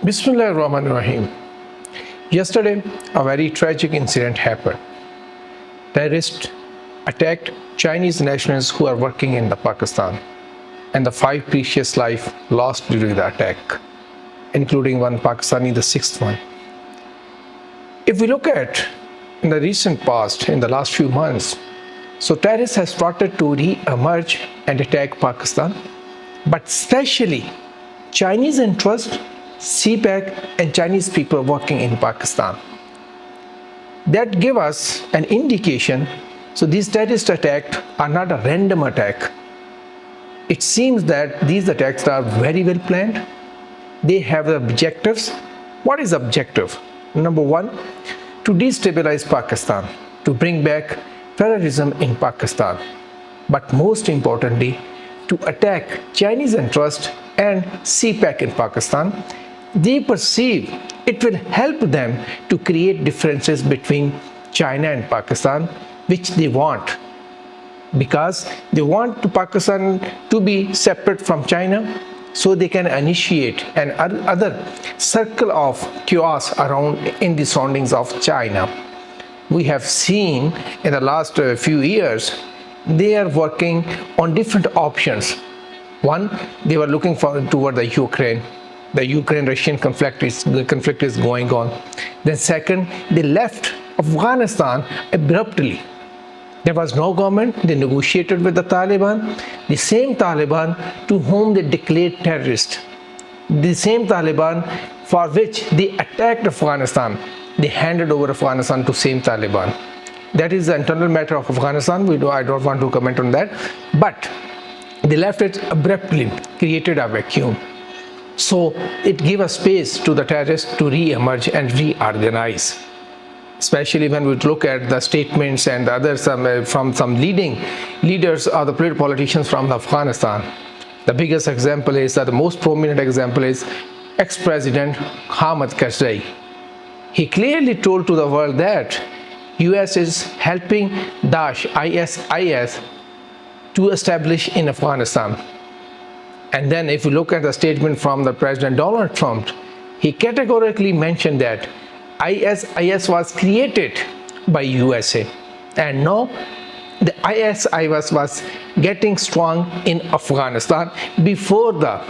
Bismillahirrahmanirrahim. Yesterday, a very tragic incident happened. Terrorists attacked Chinese nationals who are working in Pakistan, and the 5 precious lives lost during the attack, including one Pakistani, the sixth one. If we look at in the recent past, in the last few months, so terrorists have started to re-emerge and attack Pakistan, but especially Chinese interest, CPEC, and Chinese people working in Pakistan. That give us an indication. So these terrorist attacks are not a random attack. It seems that these attacks are very well planned. They have the objectives. What is the objective? Number one, to destabilize Pakistan, to bring back terrorism in Pakistan. But most importantly, to attack Chinese interest and CPEC in Pakistan. They perceive it will help them to create differences between China and Pakistan, which they want, because they want Pakistan to be separate from China, so they can initiate an other circle of chaos around in the surroundings of China. We have seen in the last few years, they are working on different options. One, they were looking toward the Ukraine. The Ukraine-Russian conflict is going on. Then second, they left Afghanistan abruptly. There was no government. They negotiated with the Taliban, the same Taliban to whom they declared terrorists, the same Taliban for which they attacked Afghanistan. They handed over Afghanistan to same Taliban. That is the internal matter of Afghanistan. I don't want to comment on that. But they left it abruptly, created a vacuum. So it gave a space to the terrorists to re-emerge and reorganize. Especially when we look at the statements and others from some leading leaders or the politicians from Afghanistan. The biggest example is, the most prominent example is ex-president Hamid Karzai. He clearly told to the world that US is helping Daesh, ISIS, to establish in Afghanistan. And then if you look at the statement from the President Donald Trump, he categorically mentioned that ISIS was created by USA. And now the ISIS was getting strong in Afghanistan before the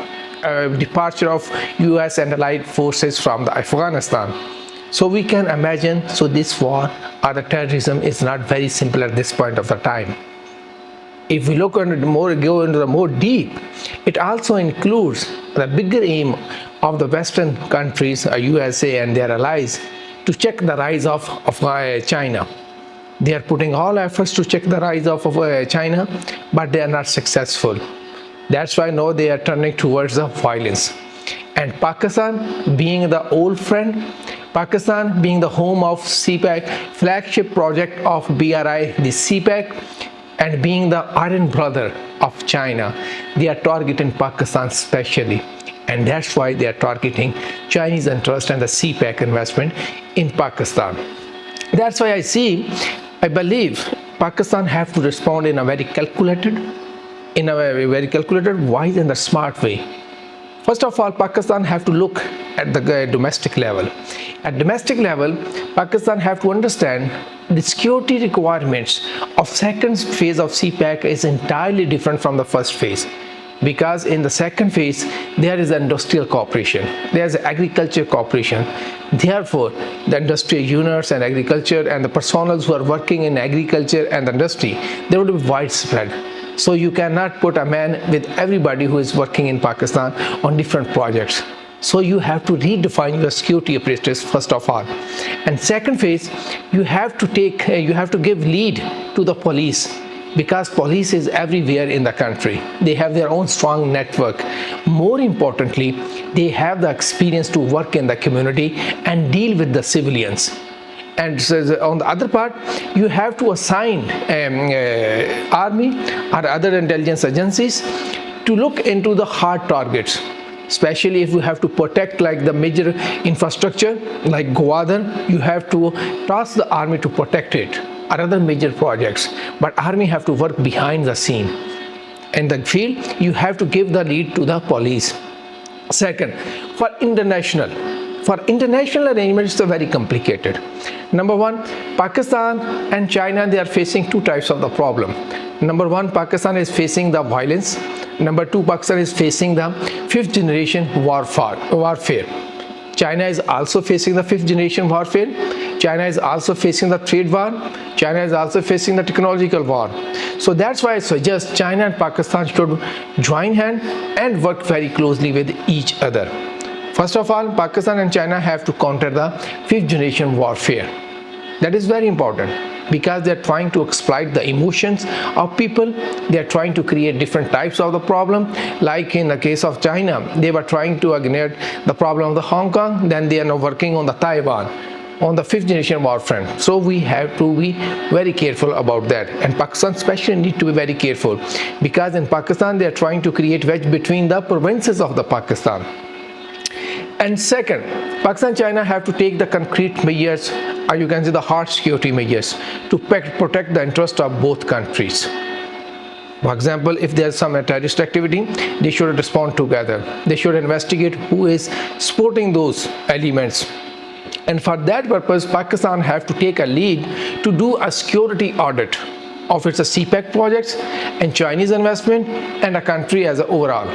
departure of US and allied forces from Afghanistan. So we can imagine, so this war or the terrorism is not very simple at this point of the time. If we look into go into the more deep, it also includes the bigger aim of the Western countries, USA and their allies, to check the rise of China. They are putting all efforts to check the rise of China, but they are not successful. That's why now they are turning towards the violence. And Pakistan, being the old friend, Pakistan being the home of CPEC, flagship project of BRI, the CPEC, and being the iron brother of China, they are targeting Pakistan specially. And that's why they are targeting Chinese interest and the CPEC investment in Pakistan. That's why I believe Pakistan have to respond in a very calculated, wise and a smart way. First of all, Pakistan have to look at the domestic level. At domestic level, Pakistan have to understand the security requirements of second phase of CPEC is entirely different from the first phase. Because in the second phase, there is industrial cooperation, there is agriculture cooperation. Therefore, the industrial units and agriculture and the personals who are working in agriculture and industry, they would be widespread. So you cannot put a man with everybody who is working in Pakistan on different projects. So you have to redefine your security apparatus first of all. And second phase, you have to give lead to the police, because police is everywhere in the country. They have their own strong network. More importantly, they have the experience to work in the community and deal with the civilians. And so on the other part, you have to assign army or other intelligence agencies to look into the hard targets, especially if you have to protect like the major infrastructure like Gwadar. You have to task the army to protect it, or other major projects, but army have to work behind the scene. In the field, you have to give the lead to the police. Second, for international arrangements, it's very complicated. Number one, Pakistan and China, they are facing two types of the problem. Number one, Pakistan is facing the violence. Number two, Pakistan is facing the fifth generation warfare. China is also facing the fifth generation warfare. China is also facing the trade war. China is also facing the technological war. So that's why I suggest China and Pakistan should join hands and work very closely with each other. First of all, Pakistan and China have to counter the fifth generation warfare. That is very important because they are trying to exploit the emotions of people. They are trying to create different types of the problem. Like in the case of China, they were trying to ignite the problem of the Hong Kong. Then they are now working on the Taiwan, on the fifth generation warfare. So we have to be very careful about that, and Pakistan especially need to be very careful because in Pakistan they are trying to create wedge between the provinces of the Pakistan. And second, Pakistan and China have to take the concrete measures, or you can say the hard security measures, to protect the interest of both countries. For example, if there's some terrorist activity, they should respond together. They should investigate who is supporting those elements. And for that purpose, Pakistan have to take a lead to do a security audit of its CPEC projects and Chinese investment and a country as a overall.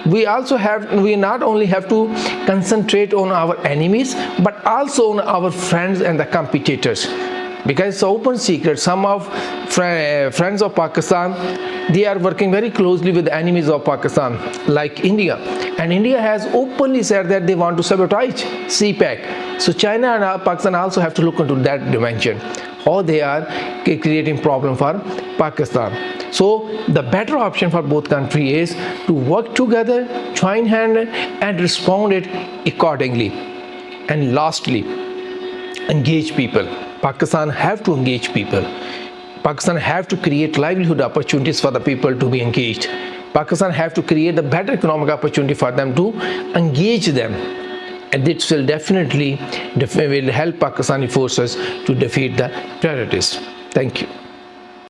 We not only have to concentrate on our enemies, but also on our friends and the competitors. Because it's an open secret, some of friends of Pakistan, they are working very closely with the enemies of Pakistan, like India. And India has openly said that they want to sabotage CPEC. So China and Pakistan also have to look into that dimension, how they are creating problem for Pakistan. So the better option for both countries is to work together, join hand, and respond it accordingly. And lastly, engage people. Pakistan have to engage people. Pakistan have to create livelihood opportunities for the people to be engaged. Pakistan have to create the better economic opportunity for them to engage them. And this will definitely will help Pakistani forces to defeat the terrorists. Thank you.